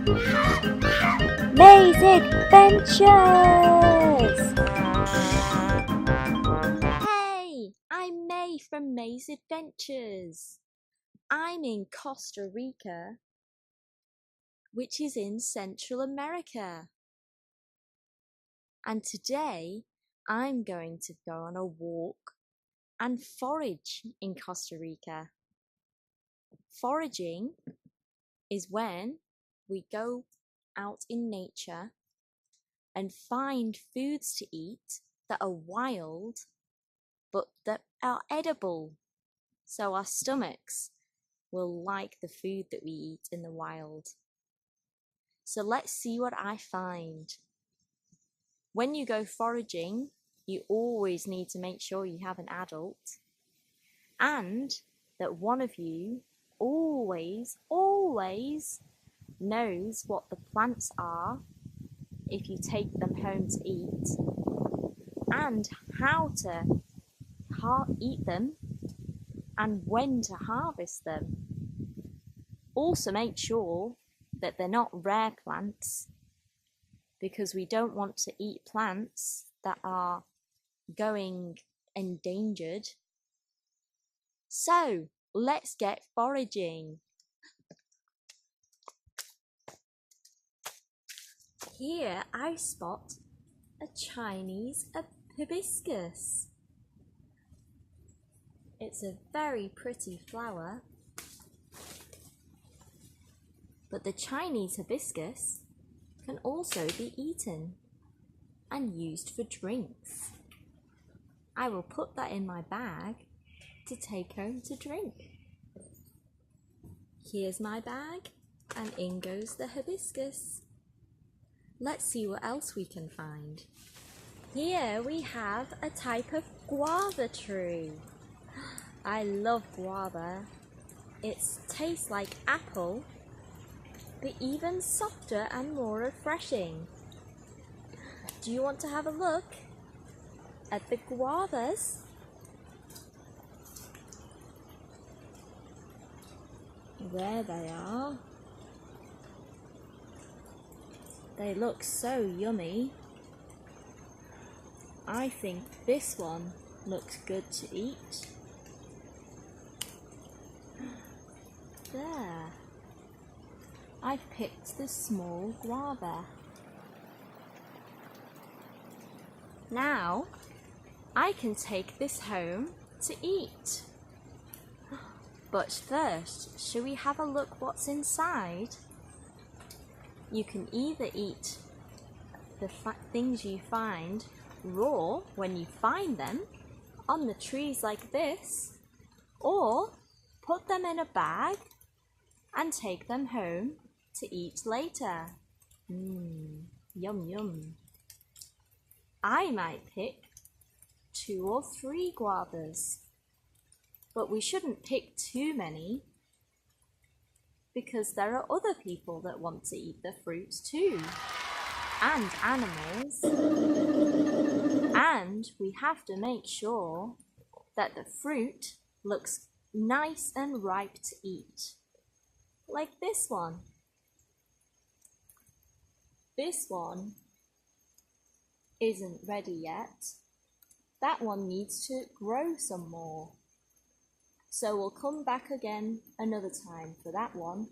May's Adventures! Hey, I'm May from May's Adventures. I'm in Costa Rica, which is in Central America. And today I'm going to go on a walk and forage in Costa Rica. Foraging is when we go out in nature and find foods to eat that are wild but that are edible, so our stomachs will like the food that we eat in the wild. So let's see what I find. When you go foraging, you always need to make sure you have an adult and that one of you always knows what the plants are if you take them home to eat and how to eat them and when to harvest them. Also make sure that they're not rare plants because we don't want to eat plants that are going endangered. So let's get foraging. Here I spot a Chinese hibiscus. It's a very pretty flower, but the Chinese hibiscus can also be eaten and used for drinks. I will put that in my bag to take home to drink. Here's my bag and in goes the hibiscus. Let's see what else we can find. Here we have a type of guava tree. I love guava. It tastes like apple, but even softer and more refreshing. Do you want to have a look at the guavas? There they are. They look so yummy. I think this one looks good to eat. There. I've picked the small guava. Now I can take this home to eat. But first, shall we have a look what's inside? You can either eat the things you find raw when you find them on the trees like this, or put them in a bag and take them home to eat later. Yum yum. I might pick 2 or 3 guavas, but we shouldn't pick too many because there are other people that want to eat the fruit too, and animals, and we have to make sure that the fruit looks nice and ripe to eat, like this one. This one isn't ready yet. That one needs to grow some more. So we'll come back again another time for that one.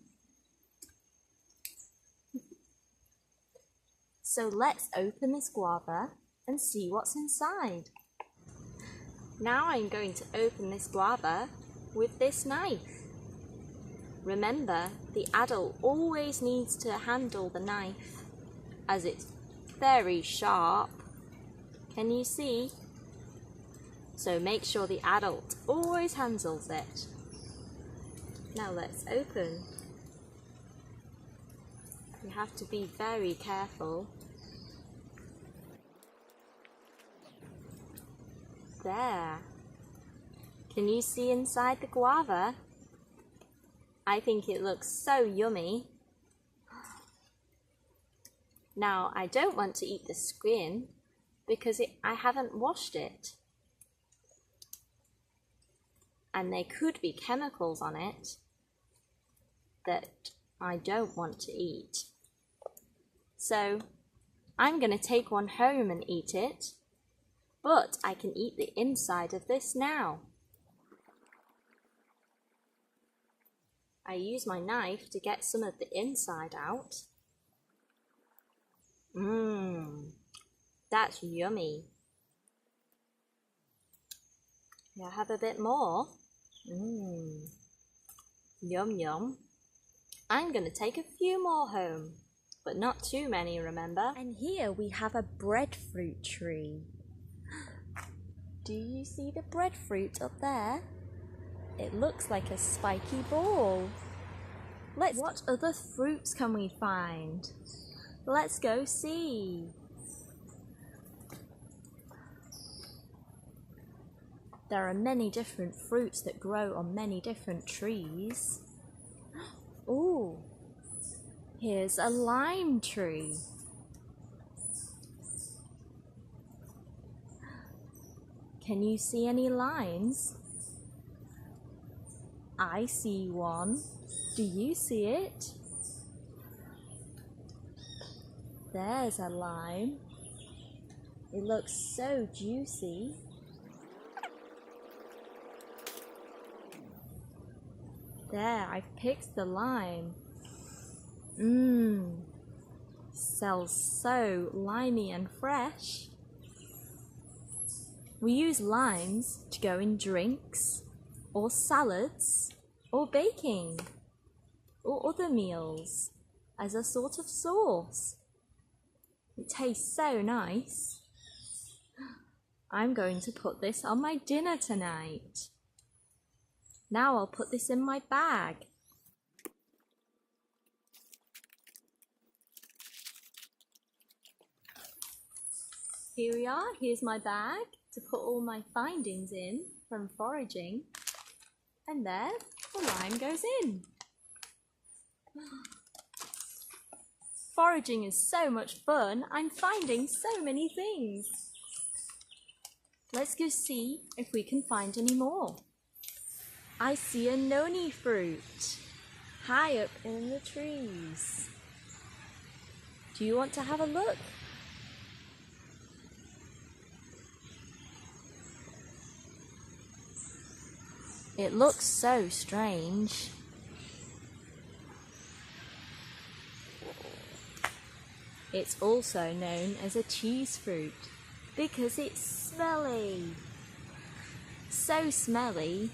So let's open this guava and see what's inside. Now I'm going to open this guava with this knife. Remember, the adult always needs to handle the knife as it's very sharp. Can you see? So make sure the adult always handles it. Now let's open. You have to be very careful. There. Can you see inside the guava? I think it looks so yummy. Now I don't want to eat the skin because I haven't washed it. And there could be chemicals on it that I don't want to eat. So I'm gonna take one home and eat it, but I can eat the inside of this now. I use my knife to get some of the inside out. That's yummy. May I have a bit more? Yum yum. I'm gonna take a few more home, but not too many, remember? And here we have a breadfruit tree. Do you see the breadfruit up there? It looks like a spiky ball. What other fruits can we find? Let's go see. There are many different fruits that grow on many different trees. Ooh, here's a lime tree. Can you see any limes? I see one. Do you see it? There's a lime. It looks so juicy. There, I've picked the lime. Smells so limey and fresh. We use limes to go in drinks, or salads, or baking, or other meals as a sort of sauce. It tastes so nice. I'm going to put this on my dinner tonight. Now I'll put this in my bag. Here we are, here's my bag to put all my findings in from foraging. And there, the lime goes in. Foraging is so much fun, I'm finding so many things. Let's go see if we can find any more. I see a noni fruit high up in the trees. Do you want to have a look? It looks so strange. It's also known as a cheese fruit because it's smelly. So smelly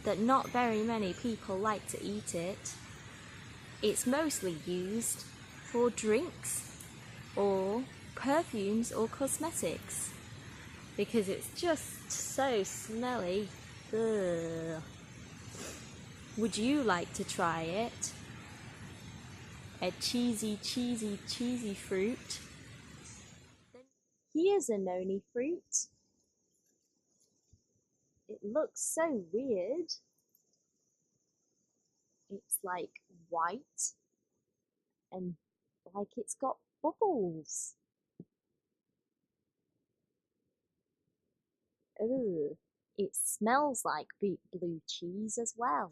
that not very many people like to eat it. It's mostly used for drinks or perfumes or cosmetics because it's just so smelly. Ugh. Would you like to try it? A cheesy, cheesy, cheesy fruit. Here's a noni fruit. It looks so weird. It's like white and like it's got bubbles. Ugh. It smells like blue cheese as well.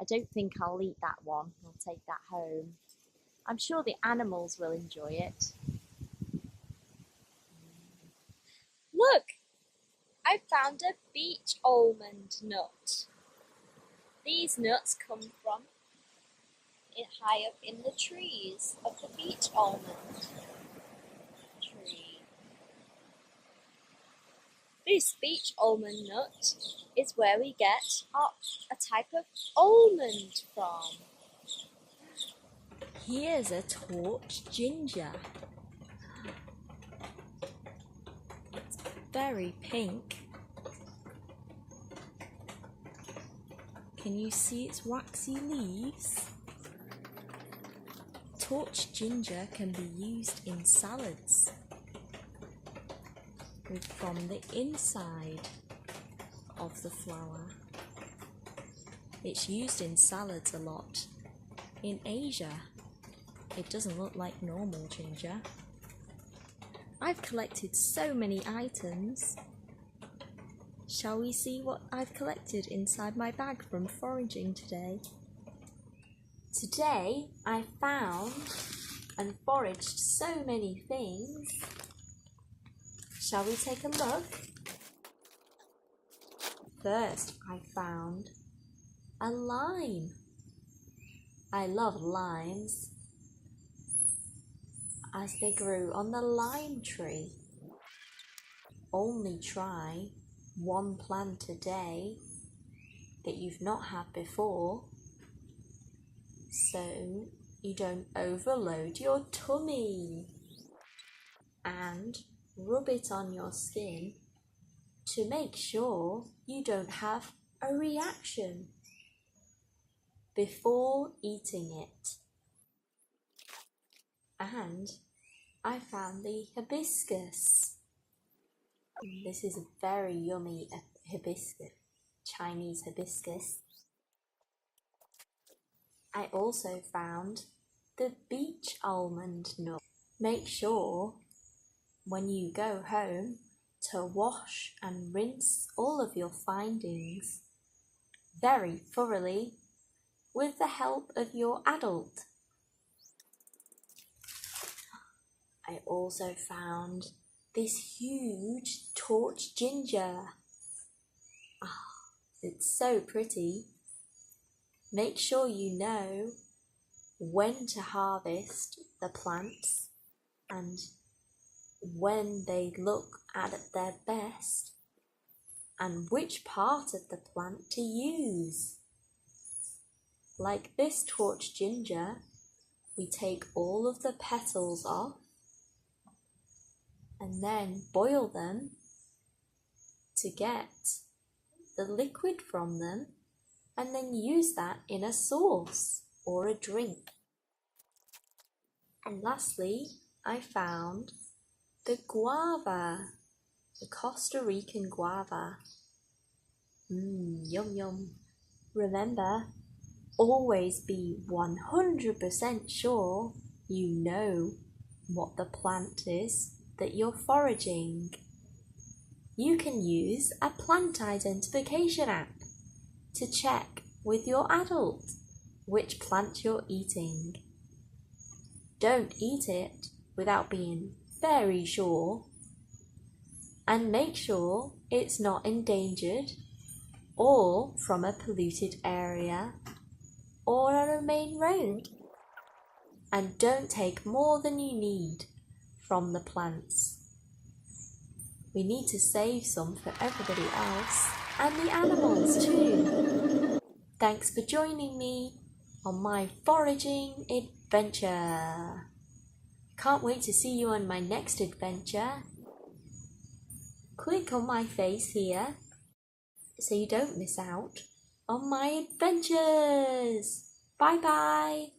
I don't think I'll eat that one. I'll take that home. I'm sure the animals will enjoy it. Look! I found a beech almond nut. These nuts come from high up in the trees of the beech almond tree. This beech almond nut is where we get a type of almond from. Here's a torch ginger. It's very pink. Can you see its waxy leaves? Torch ginger can be used in salads from the inside of the flower. It's used in salads a lot. In Asia, it doesn't look like normal ginger. I've collected so many items. Shall we see what I've collected inside my bag from foraging today? Today I found and foraged so many things. Shall we take a look? First I found a lime. I love limes as they grew on the lime tree. Only try one plant a day that you've not had before, so you don't overload your tummy. And rub it on your skin to make sure you don't have a reaction before eating it. And I found the hibiscus. This is a very yummy hibiscus, Chinese hibiscus. I also found the beach almond nut. Make sure when you go home to wash and rinse all of your findings very thoroughly with the help of your adult. I also found this huge torch ginger. It's so pretty. Make sure you know when to harvest the plants and when they look at their best and which part of the plant to use. Like this torch ginger, we take all of the petals off and then boil them to get the liquid from them and then use that in a sauce or a drink. And lastly, I found the guava, the Costa Rican guava. Yum yum. Remember, always be 100% sure you know what the plant is that you're foraging. You can use a plant identification app to check with your adult which plant you're eating. Don't eat it without being very sure, and make sure it's not endangered or from a polluted area or on a main road. And don't take more than you need from the plants. We need to save some for everybody else and the animals too. Thanks for joining me on my foraging adventure. Can't wait to see you on my next adventure. Click on my face here so you don't miss out on my adventures. Bye bye.